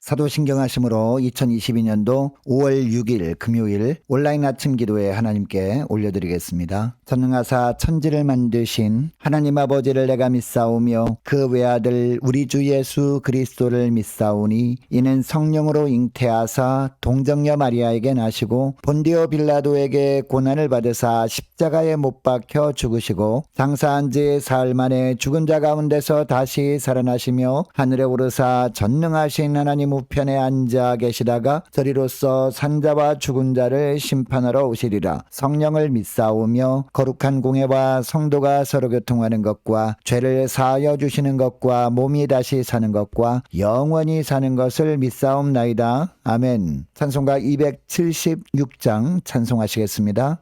사도신경 하심으로 2022년도 5월 6일 금요일 온라인 아침 기도에 하나님께 올려드리겠습니다. 전능하사 천지를 만드신 하나님 아버지를 내가 믿사오며 그 외아들 우리 주 예수 그리스도를 믿사오니 이는 성령으로 잉태하사 동정녀 마리아에게 나시고 본디오 빌라도에게 고난을 받으사 십자가에 못 박혀 죽으시고 장사한 지 사흘 만에 죽은 자 가운데서 다시 살아나시며 하늘에 오르사 전능하신 하나님 우편에 앉아 계시다가 저리로서 산자와 죽은 자를 심판하러 오시리라. 성령을 믿사오며 거룩한 공예와 성도가 서로 교통하는 것과 죄를 사하여 주시는 것과 몸이 다시 사는 것과 영원히 사는 것을 믿사옵나이다. 아멘. 찬송가 276장 찬송하시겠습니다.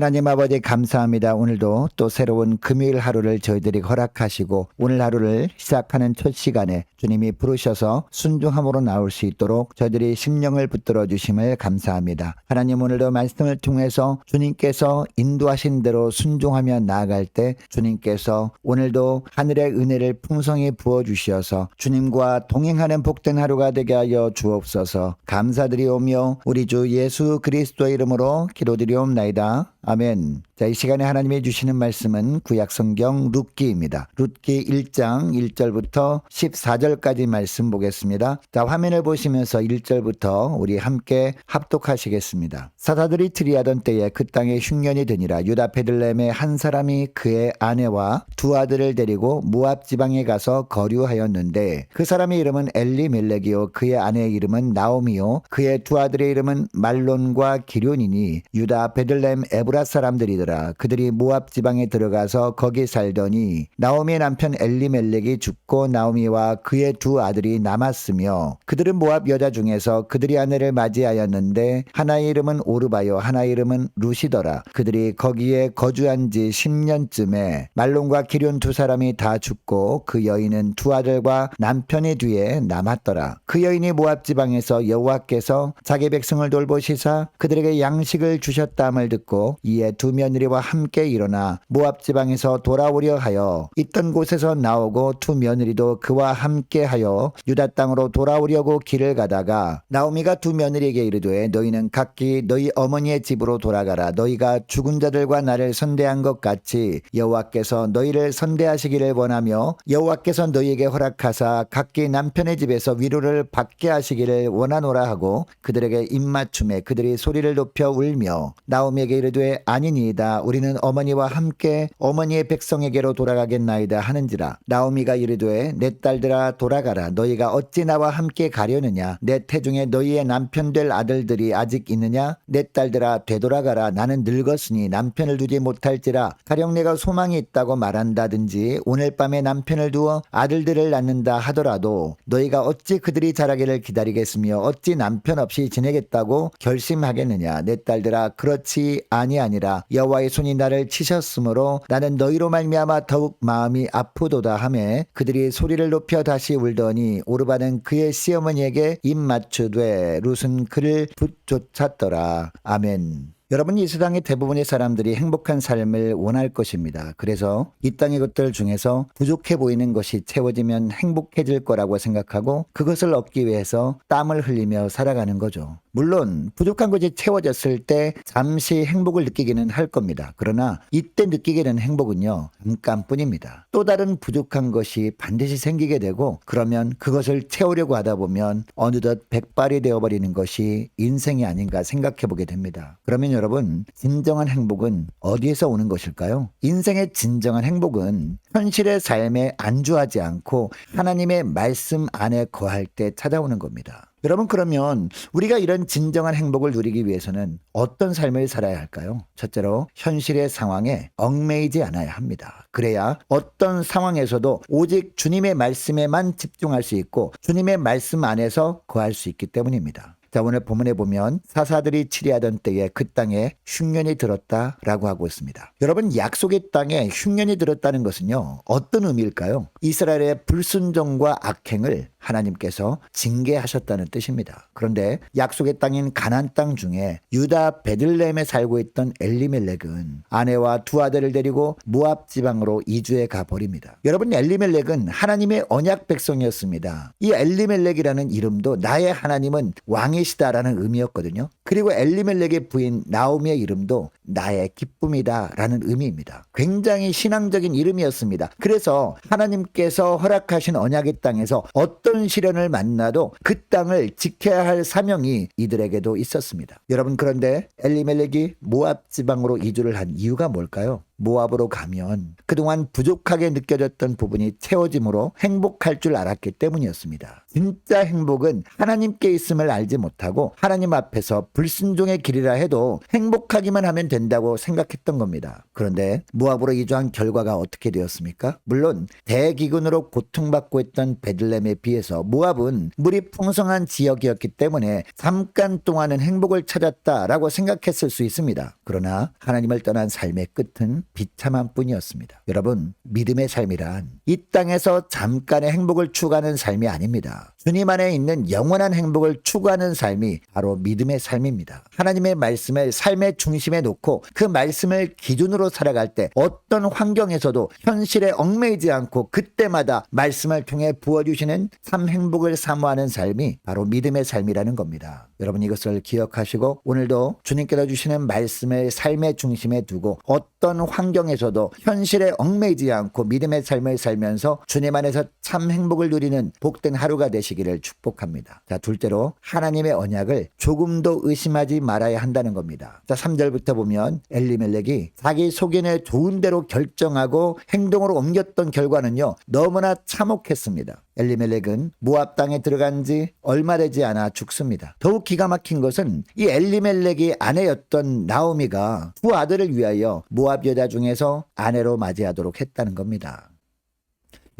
하나님 아버지 감사합니다. 오늘도 또 새로운 금요일 하루를 저희들이 허락하시고 오늘 하루를 시작하는 첫 시간에 주님이 부르셔서 순종함으로 나올 수 있도록 저희들이 심령을 붙들어 주심을 감사합니다. 하나님 오늘도 말씀을 통해서 주님께서 인도하신 대로 순종하며 나아갈 때 주님께서 오늘도 하늘의 은혜를 풍성히 부어주시어서 주님과 동행하는 복된 하루가 되게 하여 주옵소서. 감사드리오며 우리 주 예수 그리스도의 이름으로 기도드리옵나이다. 아멘. 자, 이 시간에 하나님이 주시는 말씀은 구약성경 룻기입니다. 룻기 1장 1절부터 14절까지 말씀 보겠습니다. 자, 화면을 보시면서 1절부터 우리 함께 합독하시겠습니다. 사사들이 트리하던 때에 그 땅에 흉년이 드니라. 유다 베들레헴의 한 사람이 그의 아내와 두 아들을 데리고 모압 지방에 가서 거류하였는데 그 사람의 이름은 엘리멜렉이요 그의 아내의 이름은 나오미요 그의 두 아들의 이름은 말론과 기런이니 유다 베들레헴 에브라 사람들이더라. 그들이 모압 지방에 들어가서 거기 살더니 나오미의 남편 엘리멜렉이 죽고 나오미와 그의 두 아들이 남았으며 그들은 모압 여자 중에서 그들이 아내를 맞이하였는데 하나의 이름은 오르바요 하나의 이름은 루시더라. 그들이 거기에 거주한 지 10년쯤에 말론과 기런 두 사람이 다 죽고 그 여인은 두 아들과 남편의 뒤에 남았더라. 그 여인이 모압 지방에서 여호와께서 자기 백성을 돌보시사 그들에게 양식을 주셨다함을 듣고 이에 두 며느리와 함께 일어나 모압 지방에서 돌아오려 하여 있던 곳에서 나오고 두 며느리도 그와 함께 하여 유다 땅으로 돌아오려고 길을 가다가 나오미가 두 며느리에게 이르되 너희는 각기 너희 어머니의 집으로 돌아가라. 너희가 죽은 자들과 나를 선대한 것 같이 여호와께서 너희를 선대하시기를 원하며 여호와께서 너희에게 허락하사 각기 남편의 집에서 위로를 받게 하시기를 원하노라 하고 그들에게 입맞춤에 그들이 소리를 높여 울며 나오미에게 이르되 아니니이다. 아니라 우리는 어머니와 함께 어머니의 백성에게로 돌아가겠나이다 하는지라. 나오미가 이르되 내 딸들아 돌아가라. 너희가 어찌 나와 함께 가려느냐. 내 태중에 너희의 남편 될 아들들이 아직 있느냐. 내 딸들아 되돌아가라. 나는 늙었으니 남편을 두지 못할지라. 가령 내가 소망이 있다고 말한다든지 오늘 밤에 남편을 두어 아들들을 낳는다 하더라도 너희가 어찌 그들이 자라기를 기다리겠으며 어찌 남편 없이 지내겠다고 결심하겠느냐. 내 딸들아 그렇지 아니하니라. 여호와의 손이 나를 치셨으므로 나는 너희로 말미암아 더욱 마음이 아프도다 하매 그들이 소리를 높여 다시 울더니 오르바는 그의 시어머니에게 입 맞추되 룻은 그를 붙쫓았더라. 아멘. 여러분, 이 세상의 대부분의 사람들이 행복한 삶을 원할 것입니다. 그래서 이 땅의 것들 중에서 부족해 보이는 것이 채워지면 행복해질 거라고 생각하고 그것을 얻기 위해서 땀을 흘리며 살아가는 거죠. 물론 부족한 것이 채워졌을 때 잠시 행복을 느끼기는 할 겁니다. 그러나 이때 느끼게 되는 행복은요, 잠깐뿐입니다. 또 다른 부족한 것이 반드시 생기게 되고 그러면 그것을 채우려고 하다 보면 어느덧 백발이 되어버리는 것이 인생이 아닌가 생각해 보게 됩니다. 그러면 여러분, 진정한 행복은 어디에서 오는 것일까요? 인생의 진정한 행복은 현실의 삶에 안주하지 않고 하나님의 말씀 안에 거할 때 찾아오는 겁니다. 여러분, 그러면 우리가 이런 진정한 행복을 누리기 위해서는 어떤 삶을 살아야 할까요? 첫째로 현실의 상황에 얽매이지 않아야 합니다. 그래야 어떤 상황에서도 오직 주님의 말씀에만 집중할 수 있고 주님의 말씀 안에서 거할 수 있기 때문입니다. 자, 오늘 본문에 보면 사사들이 치리하던 때에 그 땅에 흉년이 들었다라고 하고 있습니다. 여러분, 약속의 땅에 흉년이 들었다는 것은요, 어떤 의미일까요? 이스라엘의 불순종과 악행을 하나님께서 징계하셨다는 뜻입니다. 그런데 약속의 땅인 가나안 땅 중에 유다 베들레헴에 살고 있던 엘리멜렉은 아내와 두 아들을 데리고 모압 지방으로 이주해 가버립니다. 여러분, 엘리멜렉은 하나님의 언약 백성이었습니다. 이 엘리멜렉이라는 이름도 나의 하나님은 왕이시다라는 의미였거든요. 그리고 엘리멜렉의 부인 나오미의 이름도 나의 기쁨이다라는 의미입니다. 굉장히 신앙적인 이름이었습니다. 그래서 하나님께서 허락하신 언약의 땅에서 어떤 시련을 만나도 그 땅을 지켜야 할 사명이 이들에게도 있었습니다. 여러분, 그런데 엘리멜렉이 모압 지방으로 이주를 한 이유가 뭘까요? 모압으로 가면 그동안 부족하게 느껴졌던 부분이 채워짐으로 행복할 줄 알았기 때문이었습니다. 진짜 행복은 하나님께 있음을 알지 못하고 하나님 앞에서 불순종의 길이라 해도 행복하기만 하면 된다고 생각했던 겁니다. 그런데 모압으로 이주한 결과가 어떻게 되었습니까? 물론 대기근으로 고통받고 있던 베들레헴에 비해서 모압은 물이 풍성한 지역이었기 때문에 잠깐 동안은 행복을 찾았다라고 생각했을 수 있습니다. 그러나 하나님을 떠난 삶의 끝은 비참한 뿐이었습니다. 여러분, 믿음의 삶이란 이 땅에서 잠깐의 행복을 추구하는 삶이 아닙니다. 주님 안에 있는 영원한 행복을 추구하는 삶이 바로 믿음의 삶입니다. 하나님의 말씀을 삶의 중심에 놓고 그 말씀을 기준으로 살아갈 때 어떤 환경에서도 현실에 얽매이지 않고 그때마다 말씀을 통해 부어주시는 참 행복을 사모하는 삶이 바로 믿음의 삶이라는 겁니다. 여러분, 이것을 기억하시고 오늘도 주님께서 주시는 말씀을 삶의 중심에 두고 어떤 환경에서도 현실에 얽매이지 않고 믿음의 삶을 살면서 주님 안에서 참 행복을 누리는 복된 하루가 되시기를 축복합니다. 자, 둘째로 하나님의 언약을 조금도 의심하지 말아야 한다는 겁니다. 자, 3절부터 보면 엘리멜렉이 자기 속인의 좋은 대로 결정하고 행동으로 옮겼던 결과는요, 너무나 참혹했습니다. 엘리멜렉은 모압 땅에 들어간 지 얼마 되지 않아 죽습니다. 더욱 기가 막힌 것은 이 엘리멜렉의 아내였던 나오미가 두 아들을 위하여 모압 여자 중에서 아내로 맞이하도록 했다는 겁니다.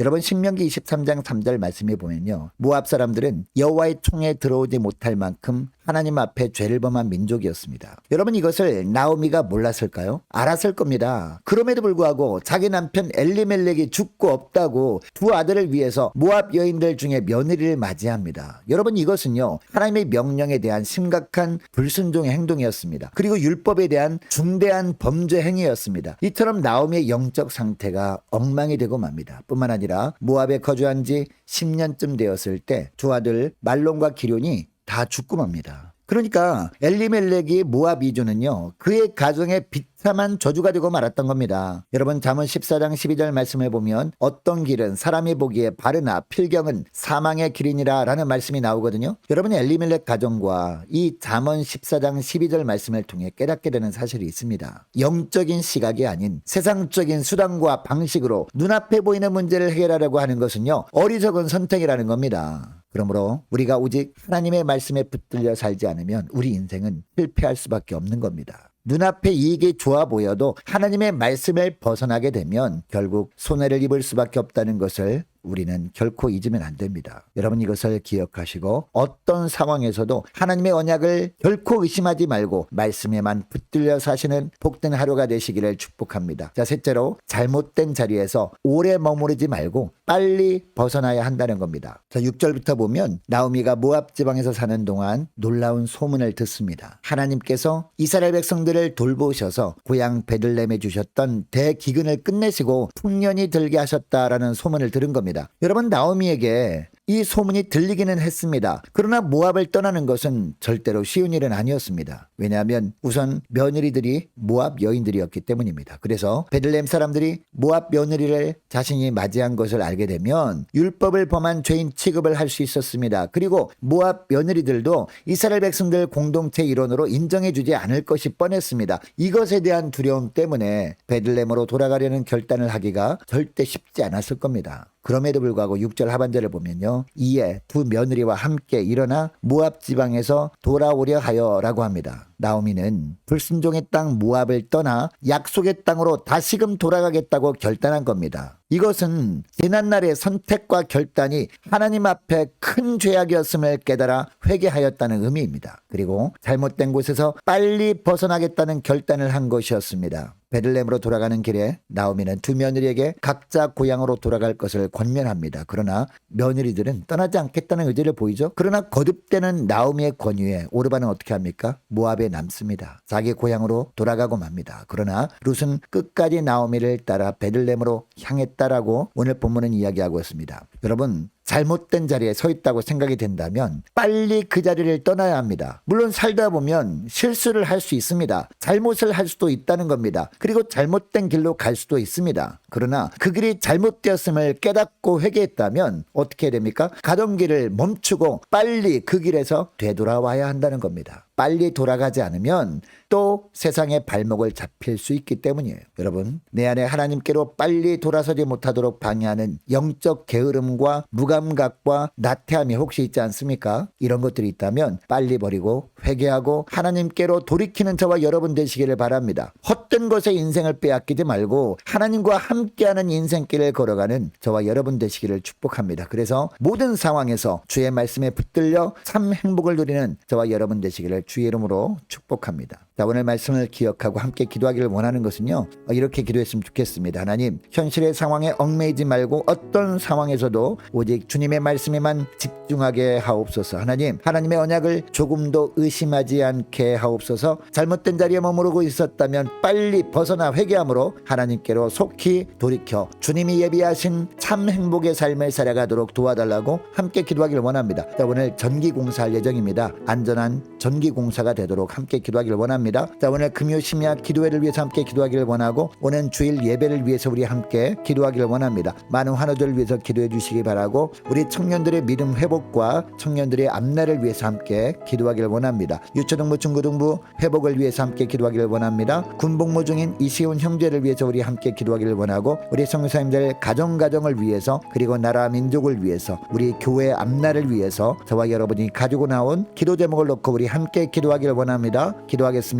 여러분, 신명기 23장 3절 말씀에 보면요, 모압 사람들은 여호와의 총에 들어오지 못할 만큼 하나님 앞에 죄를 범한 민족이었습니다. 여러분, 이것을 나오미가 몰랐을까요? 알았을 겁니다. 그럼에도 불구하고 자기 남편 엘리멜렉이 죽고 없다고 두 아들을 위해서 모압 여인들 중에 며느리를 맞이합니다. 여러분, 이것은요, 하나님의 명령에 대한 심각한 불순종의 행동이었습니다. 그리고 율법에 대한 중대한 범죄 행위였습니다. 이처럼 나오미의 영적 상태가 엉망이 되고 맙니다. 뿐만 아니라 모압에 거주한 지 10년쯤 되었을 때 두 아들 말론과 기럧이 다 죽고 맙니다. 그러니까 엘리멜렉이 모압 이주는요, 그의 가정에 비참한 저주가 되고 말았던 겁니다. 여러분, 잠언 14장 12절 말씀을 보면 어떤 길은 사람이 보기에 바르나 필경은 사망의 길이니라 라는 말씀이 나오거든요. 여러분, 엘리멜렉 가정과 이 잠언 14장 12절 말씀을 통해 깨닫게 되는 사실이 있습니다. 영적인 시각이 아닌 세상적인 수단과 방식으로 눈앞에 보이는 문제를 해결하려고 하는 것은요, 어리석은 선택이라는 겁니다. 그러므로 우리가 오직 하나님의 말씀에 붙들려 살지 않으면 우리 인생은 실패할 수밖에 없는 겁니다. 눈앞에 이익이 좋아 보여도 하나님의 말씀을 벗어나게 되면 결국 손해를 입을 수밖에 없다는 것을 우리는 결코 잊으면 안 됩니다. 여러분, 이것을 기억하시고 어떤 상황에서도 하나님의 언약을 결코 의심하지 말고 말씀에만 붙들려 사시는 복된 하루가 되시기를 축복합니다. 자, 셋째로 잘못된 자리에서 오래 머무르지 말고 빨리 벗어나야 한다는 겁니다. 자, 6절부터 보면 나오미가 모압 지방에서 사는 동안 놀라운 소문을 듣습니다. 하나님께서 이스라엘 백성들을 돌보셔서 고향 베들레헴에 주셨던 대기근을 끝내시고 풍년이 들게 하셨다라는 소문을 들은 겁니다. 여러분, 나오미에게 이 소문이 들리기는 했습니다. 그러나 모압을 떠나는 것은 절대로 쉬운 일은 아니었습니다. 왜냐하면 우선 며느리들이 모압 여인들이었기 때문입니다. 그래서 베들레헴 사람들이 모압 며느리를 자신이 맞이한 것을 알게 되면 율법을 범한 죄인 취급을 할 수 있었습니다. 그리고 모압 며느리들도 이스라엘 백성들 공동체 일원으로 인정해 주지 않을 것이 뻔했습니다. 이것에 대한 두려움 때문에 베들레헴으로 돌아가려는 결단을 하기가 절대 쉽지 않았을 겁니다. 그럼에도 불구하고 6절 하반절을 보면요, 이에 두 며느리와 함께 일어나 모압 지방에서 돌아오려 하여 라고 합니다. 나오미는 불순종의 땅 모압을 떠나 약속의 땅으로 다시금 돌아가겠다고 결단한 겁니다. 이것은 지난날의 선택과 결단이 하나님 앞에 큰 죄악이었음을 깨달아 회개하였다는 의미입니다. 그리고 잘못된 곳에서 빨리 벗어나겠다는 결단을 한 것이었습니다. 베들레헴으로 돌아가는 길에 나오미는 두 며느리에게 각자 고향으로 돌아갈 것을 권면합니다. 그러나 며느리들은 떠나지 않겠다는 의지를 보이죠. 그러나 거듭되는 나오미의 권유에 오르바는 어떻게 합니까? 모압에 남습니다. 자기 고향으로 돌아가고 맙니다. 그러나 룻은 끝까지 나오미를 따라 베들레헴으로 향했다라고 오늘 본문은 이야기하고 있습니다. 여러분, 잘못된 자리에 서 있다고 생각이 된다면 빨리 그 자리를 떠나야 합니다. 물론 살다 보면 실수를 할 수 있습니다. 잘못을 할 수도 있다는 겁니다. 그리고 잘못된 길로 갈 수도 있습니다. 그러나 그 길이 잘못되었음을 깨닫고 회개했다면 어떻게 됩니까? 가던 길을 멈추고 빨리 그 길에서 되돌아와야 한다는 겁니다. 빨리 돌아가지 않으면 또 세상의 발목을 잡힐 수 있기 때문이에요. 여러분, 내 안에 하나님께로 빨리 돌아서지 못하도록 방해하는 영적 게으름과 무감각과 나태함이 혹시 있지 않습니까? 이런 것들이 있다면 빨리 버리고 회개하고 하나님께로 돌이키는 저와 여러분 되시기를 바랍니다. 헛된 것에 인생을 빼앗기지 말고 하나님과 함께하는 인생길을 걸어가는 저와 여러분 되시기를 축복합니다. 그래서 모든 상황에서 주의 말씀에 붙들려 참 행복을 누리는 저와 여러분 되시기를 주의 이름으로 축복합니다. 자, 오늘 말씀을 기억하고 함께 기도하기를 원하는 것은요, 이렇게 기도했으면 좋겠습니다. 하나님, 현실의 상황에 얽매이지 말고 어떤 상황에서도 오직 주님의 말씀에만 집중하게 하옵소서. 하나님, 하나님의 언약을 조금도 의심하지 않게 하옵소서. 잘못된 자리에 머무르고 있었다면 빨리 벗어나 회개함으로 하나님께로 속히 돌이켜 주님이 예비하신 참 행복의 삶을 살아가도록 도와달라고 함께 기도하기를 원합니다. 자, 오늘 전기공사할 예정입니다. 안전한 전기공사가 되도록 함께 기도하기를 원합니다. 자, 오늘 금요 심야 기도회를 위해서 함께 기도하기를 원하고 오늘 주일 예배를 위해서 우리 함께 기도하기를 원합니다. 많은 환우들을 위해서 기도해 주시기 바라고 우리 청년들의 믿음 회복과 청년들의 앞날을 위해서 함께 기도하기를 원합니다. 유초등부 중고등부 회복을 위해서 함께 기도하기를 원합니다. 군복무 중인 이시훈 형제를 위해서 우리 함께 기도하기를 원하고 우리 성도님들 가정을 위해서 그리고 나라 민족을 위해서 우리 교회 앞날을 위해서 저와 여러분이 가지고 나온 기도 제목을 놓고 우리 함께 기도하기를 원합니다. 기도하겠습니다.